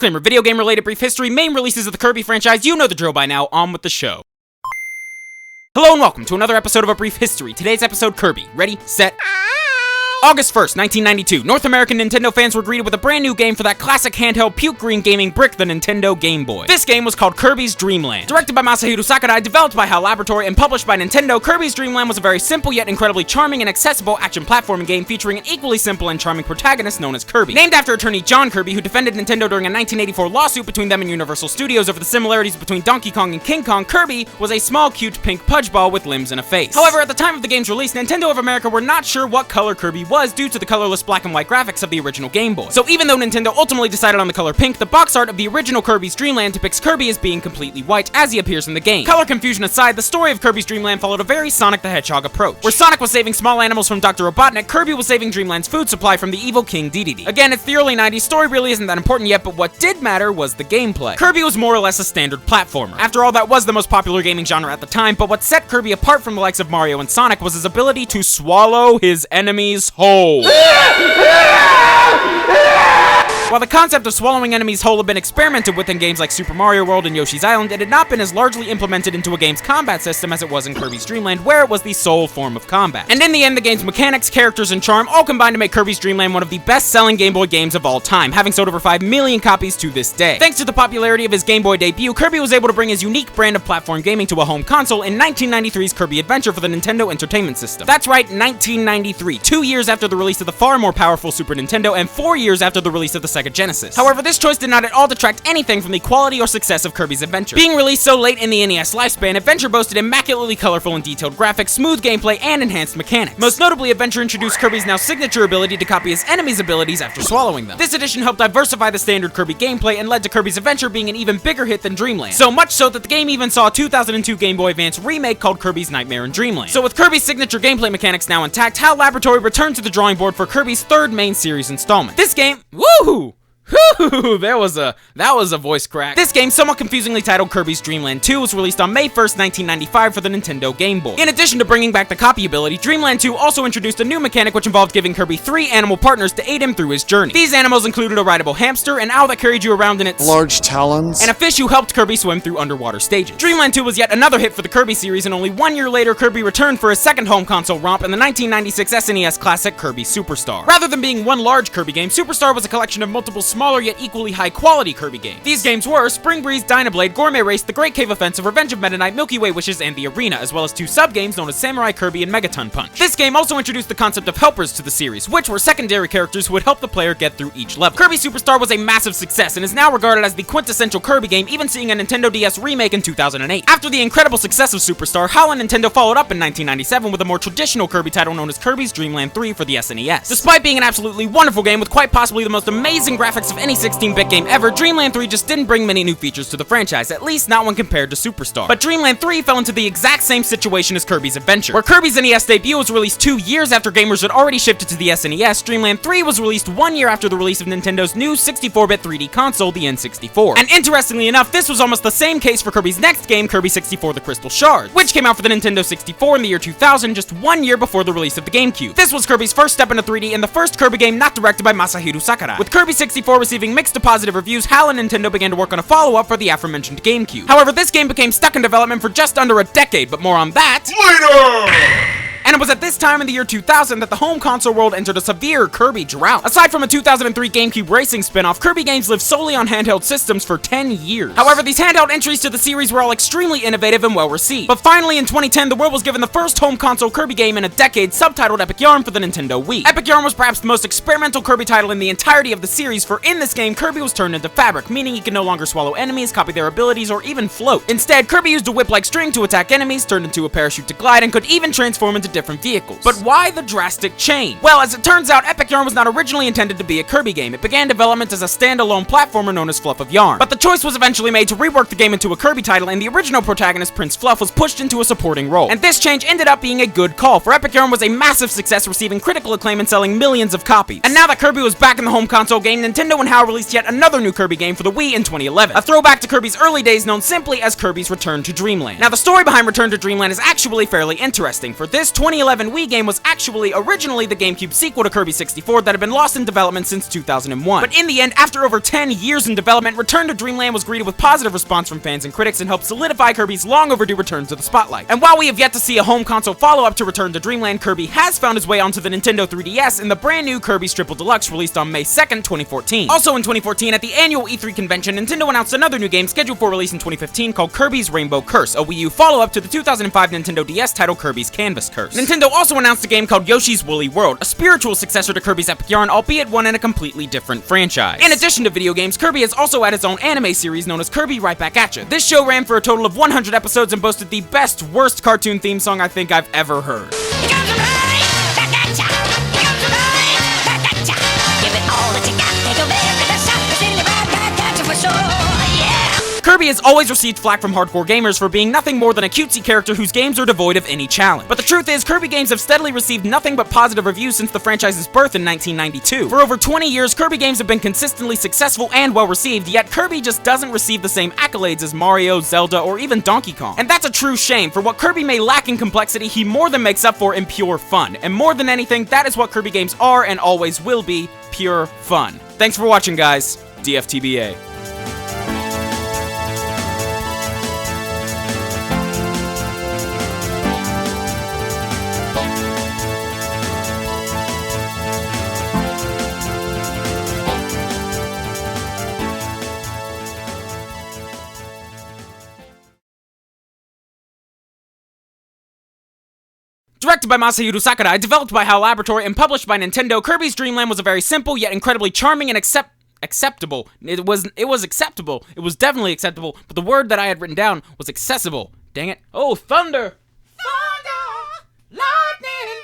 Disclaimer, video game related brief history, main releases of the Kirby franchise, you know the drill by now, on with the show. Hello and welcome to another episode of A Brief History. Today's episode, Kirby. Ready, set... August 1st, 1992, North American Nintendo fans were greeted with a brand new game for that classic handheld puke green gaming brick, the Nintendo Game Boy. This game was called Kirby's Dream Land. Directed by Masahiro Sakurai, developed by HAL Laboratory, and published by Nintendo, Kirby's Dream Land was a very simple yet incredibly charming and accessible action platforming game featuring an equally simple and charming protagonist known as Kirby. Named after attorney John Kirby, who defended Nintendo during a 1984 lawsuit between them and Universal Studios over the similarities between Donkey Kong and King Kong, Kirby was a small, cute pink pudge ball with limbs and a face. However, at the time of the game's release, Nintendo of America were not sure what color Kirby was due to the colorless black and white graphics of the original Game Boy. So even though Nintendo ultimately decided on the color pink, the box art of the original Kirby's Dream Land depicts Kirby as being completely white as he appears in the game. Color confusion aside, the story of Kirby's Dream Land followed a very Sonic the Hedgehog approach. Where Sonic was saving small animals from Dr. Robotnik, Kirby was saving Dreamland's food supply from the evil King Dedede. Again, it's the early 90s, story really isn't that important yet, but what did matter was the gameplay. Kirby was more or less a standard platformer. After all, that was the most popular gaming genre at the time, but what set Kirby apart from the likes of Mario and Sonic was his ability to swallow his enemies whole. While the concept of swallowing enemies whole had been experimented with in games like Super Mario World and Yoshi's Island, it had not been as largely implemented into a game's combat system as it was in Kirby's Dream Land, where it was the sole form of combat. And in the end, the game's mechanics, characters, and charm all combined to make Kirby's Dream Land one of the best-selling Game Boy games of all time, having sold over 5 million copies to this day. Thanks to the popularity of his Game Boy debut, Kirby was able to bring his unique brand of platform gaming to a home console in 1993's Kirby Adventure for the Nintendo Entertainment System. That's right, 1993, 2 years after the release of the far more powerful Super Nintendo and 4 years after the release of the Sega Genesis. However, this choice did not at all detract anything from the quality or success of Kirby's Adventure. Being released so late in the NES lifespan, Adventure boasted immaculately colorful and detailed graphics, smooth gameplay, and enhanced mechanics. Most notably, Adventure introduced Kirby's now signature ability to copy his enemies' abilities after swallowing them. This addition helped diversify the standard Kirby gameplay and led to Kirby's Adventure being an even bigger hit than Dream Land. So much so that the game even saw a 2002 Game Boy Advance remake called Kirby's Nightmare in Dream Land. So with Kirby's signature gameplay mechanics now intact, HAL Laboratory returned to the drawing board for Kirby's third main series installment. This game, woohoo! Whew, that was a voice crack. This game, somewhat confusingly titled Kirby's Dream Land 2, was released on May 1st, 1995 for the Nintendo Game Boy. In addition to bringing back the copy ability, Dream Land 2 also introduced a new mechanic which involved giving Kirby 3 animal partners to aid him through his journey. These animals included a rideable hamster, an owl that carried you around in its large talons, and a fish who helped Kirby swim through underwater stages. Dream Land 2 was yet another hit for the Kirby series, and only 1 year later, Kirby returned for his second home console romp in the 1996 SNES classic Kirby Superstar. Rather than being one large Kirby game, Superstar was a collection of multiple smaller yet equally high-quality Kirby games. These games were Spring Breeze, Dynablade, Gourmet Race, The Great Cave Offensive, Revenge of Meta Knight, Milky Way Wishes, and The Arena, as well as 2 sub-games known as Samurai Kirby and Megaton Punch. This game also introduced the concept of helpers to the series, which were secondary characters who would help the player get through each level. Kirby Superstar was a massive success and is now regarded as the quintessential Kirby game, even seeing a Nintendo DS remake in 2008. After the incredible success of Superstar, HAL and Nintendo followed up in 1997 with a more traditional Kirby title known as Kirby's Dream Land 3 for the SNES. Despite being an absolutely wonderful game with quite possibly the most amazing graphics of any 16-bit game ever, Dream Land 3 just didn't bring many new features to the franchise, at least not when compared to Superstar. But Dream Land 3 fell into the exact same situation as Kirby's Adventure. Where Kirby's NES debut was released 2 years after gamers had already shifted to the SNES, Dream Land 3 was released 1 year after the release of Nintendo's new 64-bit 3D console, the N64. And interestingly enough, this was almost the same case for Kirby's next game, Kirby 64 The Crystal Shards, which came out for the Nintendo 64 in the year 2000, just 1 year before the release of the GameCube. This was Kirby's first step into 3D and the first Kirby game not directed by Masahiro Sakurai. With Kirby 64 receiving mixed to positive reviews, HAL and Nintendo began to work on a follow-up for the aforementioned GameCube. However, this game became stuck in development for just under a decade, but more on that later! And it was at this time in the year 2000 that the home console world entered a severe Kirby drought. Aside from a 2003 GameCube racing spin-off, Kirby games lived solely on handheld systems for 10 years. However, these handheld entries to the series were all extremely innovative and well-received. But finally, in 2010, the world was given the first home console Kirby game in a decade, subtitled Epic Yarn for the Nintendo Wii. Epic Yarn was perhaps the most experimental Kirby title in the entirety of the series, for in this game, Kirby was turned into fabric, meaning he could no longer swallow enemies, copy their abilities, or even float. Instead, Kirby used a whip-like string to attack enemies, turned into a parachute to glide, and could even transform into different vehicles. But why the drastic change? Well, as it turns out, Epic Yarn was not originally intended to be a Kirby game. It began development as a standalone platformer known as Fluff of Yarn. But the choice was eventually made to rework the game into a Kirby title, and the original protagonist, Prince Fluff, was pushed into a supporting role. And this change ended up being a good call, for Epic Yarn was a massive success, receiving critical acclaim and selling millions of copies. And now that Kirby was back in the home console game, Nintendo and HAL released yet another new Kirby game for the Wii in 2011, a throwback to Kirby's early days known simply as Kirby's Return to Dreamland. Now, the story behind Return to Dreamland is actually fairly interesting, for this 2011 Wii game was actually originally the GameCube sequel to Kirby 64 that had been lost in development since 2001. But in the end, after over 10 years in development, Return to Dreamland was greeted with positive response from fans and critics and helped solidify Kirby's long overdue return to the spotlight. And while we have yet to see a home console follow-up to Return to Dreamland, Kirby has found his way onto the Nintendo 3DS in the brand new Kirby's Triple Deluxe released on May 2nd, 2014. Also in 2014, at the annual E3 convention, Nintendo announced another new game scheduled for release in 2015 called Kirby's Rainbow Curse, a Wii U follow-up to the 2005 Nintendo DS title Kirby's Canvas Curse. Nintendo also announced a game called Yoshi's Woolly World, a spiritual successor to Kirby's Epic Yarn, albeit one in a completely different franchise. In addition to video games, Kirby has also had its own anime series known as Kirby Right Back At Ya. This show ran for a total of 100 episodes and boasted the best, worst cartoon theme song I think I've ever heard. Kirby has always received flack from hardcore gamers for being nothing more than a cutesy character whose games are devoid of any challenge. But the truth is, Kirby games have steadily received nothing but positive reviews since the franchise's birth in 1992. For over 20 years, Kirby games have been consistently successful and well received, yet Kirby just doesn't receive the same accolades as Mario, Zelda, or even Donkey Kong. And that's a true shame. For what Kirby may lack in complexity, he more than makes up for in pure fun. And more than anything, that is what Kirby games are and always will be: pure fun. Thanks for watching, guys. DFTBA. Directed by Masahiro Sakurai, developed by HAL Laboratory, and published by Nintendo, Kirby's Dream Land was a very simple yet incredibly charming and acceptable. It was acceptable. It was definitely acceptable, but the word that I had written down was accessible. Dang it. Oh, thunder! Thunder! Lightning!